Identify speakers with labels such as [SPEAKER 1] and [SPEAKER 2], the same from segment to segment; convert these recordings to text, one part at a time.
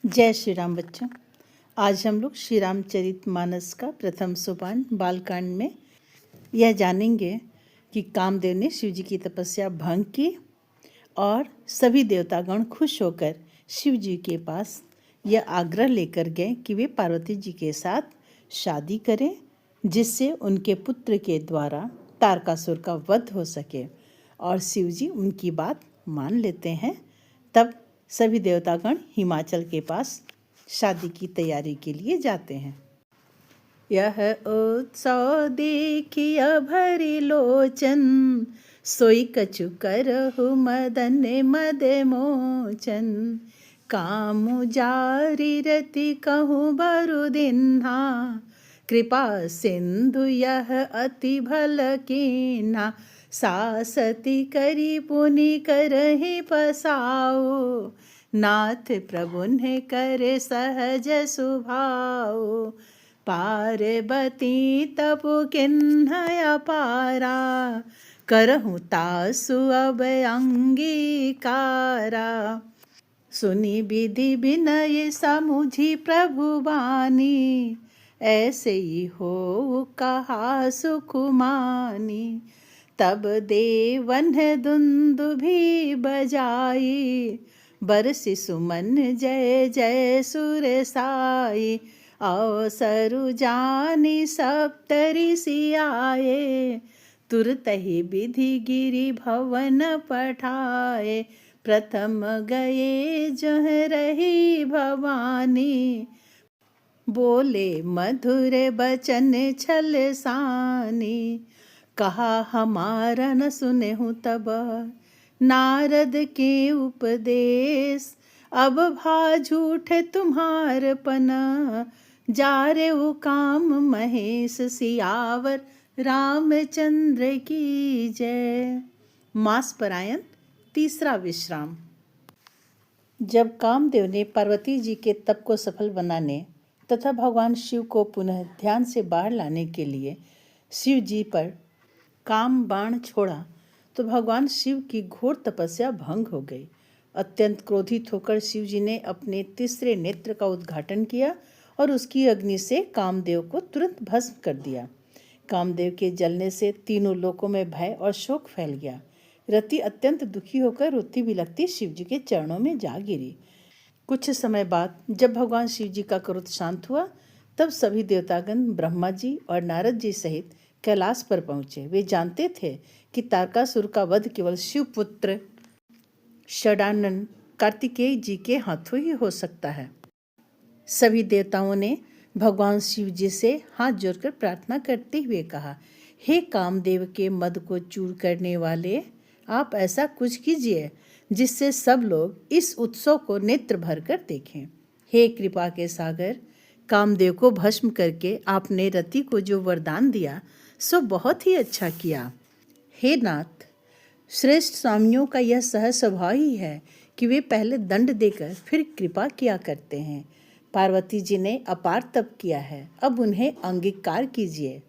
[SPEAKER 1] जय श्री राम बच्चों। आज हम लोग श्री रामचरितमानस का प्रथम सोपान बालकांड में यह जानेंगे कि कामदेव ने शिव जी की तपस्या भंग की और सभी देवतागण खुश होकर शिव जी के पास यह आग्रह लेकर गए कि वे पार्वती जी के साथ शादी करें, जिससे उनके पुत्र के द्वारा तारकासुर का वध हो सके। और शिव जी उनकी बात मान लेते हैं। तब सभी देवतागण हिमाचल के पास शादी की तैयारी के लिए जाते हैं। यह उत्सव देखिया भरी लोचन, सोई कछु करहु मदन मद मोचन। कामु जारी रति कहूँ बरु दिन्हा, कृपा सिंधु यह अति भल कीन्हा। सासती करी पुनि करहि पसाओ, नाथ प्रभु ने करे सहज सुभाओ। पार्वती तपु किन्हय पारा, करहु तासु अब अंगीकारा। सुनी विधि विनय समुझी प्रभु बानी, ऐसे ही हो कहा सुकुमानी। तब देवन दुंदुभि बजाई, बरसि सुमन जय जय सुर साई। अवसरु जानी सप्तऋषि आए, तुरत ही विधि गिरि भवन पठाए। प्रथम गए जह रही भवानी, बोले मधुर बचन छल सानी। कहा हमारा न सुने हूँ तब नारद के उपदेश, अब भा झूठ तुम्हार पना। जा रे वो काम महेश, सियावर रामचंद्र की जय। मास परायण तीसरा विश्राम। जब कामदेव ने पार्वती जी के तप को सफल बनाने तथा भगवान शिव को पुनः ध्यान से बाहर लाने के लिए शिव जी पर काम बाण छोड़ा, तो भगवान शिव की घोर तपस्या भंग हो गई। अत्यंत क्रोधित होकर शिव जी ने अपने तीसरे नेत्र का उद्घाटन किया और उसकी अग्नि से कामदेव को तुरंत भस्म कर दिया। कामदेव के जलने से तीनों लोकों में भय और शोक फैल गया। रति अत्यंत दुखी होकर रोती बिलखती शिव जी के चरणों में जा गिरी। कुछ समय बाद जब भगवान शिव जी का क्रोध शांत हुआ, तब सभी देवतागण ब्रह्मा जी और नारद जी सहित कैलाश पर पहुंचे। वे जानते थे कि तारकासुर का वध केवल शिवपुत्र षडानन कार्तिकेय जी के हाथों ही हो सकता है। सभी देवताओं ने भगवान शिव जी से हाथ जोड़कर प्रार्थना करते हुए कहा, हे कामदेव के मद को चूर करने वाले, आप ऐसा कुछ कीजिए जिससे सब लोग इस उत्सव को नेत्र भर कर देखें। हे कृपा के सागर, कामदेव को भस्म करके आपने रति को जो वरदान दिया सो बहुत ही अच्छा किया। हे नाथ, श्रेष्ठ स्वामियों का यह सहज स्वभाव ही है कि वे पहले दंड देकर फिर कृपा किया करते हैं। पार्वती जी ने अपार तप किया है, अब उन्हें अंगीकार कीजिए।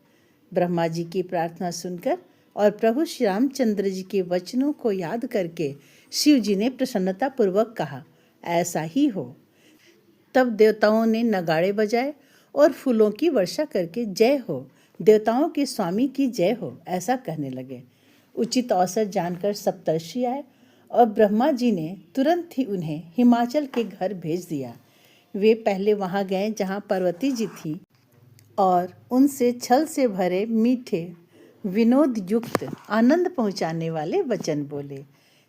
[SPEAKER 1] ब्रह्मा जी की प्रार्थना सुनकर और प्रभु श्री रामचंद्र जी के वचनों को याद करके शिव जी ने प्रसन्नता पूर्वक कहा, ऐसा ही हो। तब देवताओं ने नगाड़े बजाए और फूलों की वर्षा करके जय हो, देवताओं के स्वामी की जय हो, ऐसा कहने लगे। उचित अवसर जानकर सप्तर्षि आए और ब्रह्मा जी ने तुरंत ही उन्हें हिमाचल के घर भेज दिया। वे पहले वहां गए जहां पार्वती जी थी और उनसे छल से भरे मीठे विनोद युक्त आनंद पहुंचाने वाले वचन बोले।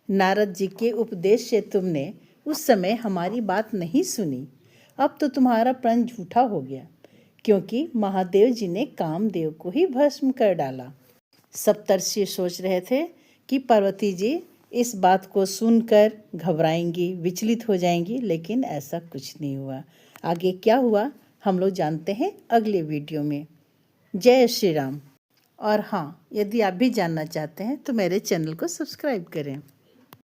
[SPEAKER 1] नारद जी के उपदेश से तुमने उस समय हमारी बात नहीं सुनी, अब तो तुम्हारा प्रण झूठा हो गया, क्योंकि महादेव जी ने कामदेव को ही भस्म कर डाला। सप्तर्षि सोच रहे थे कि पार्वती जी इस बात को सुनकर घबराएंगी, विचलित हो जाएंगी, लेकिन ऐसा कुछ नहीं हुआ। आगे क्या हुआ हम लोग जानते हैं अगले वीडियो में। जय श्री राम। और हाँ, यदि आप भी जानना चाहते हैं तो मेरे चैनल को सब्सक्राइब करें।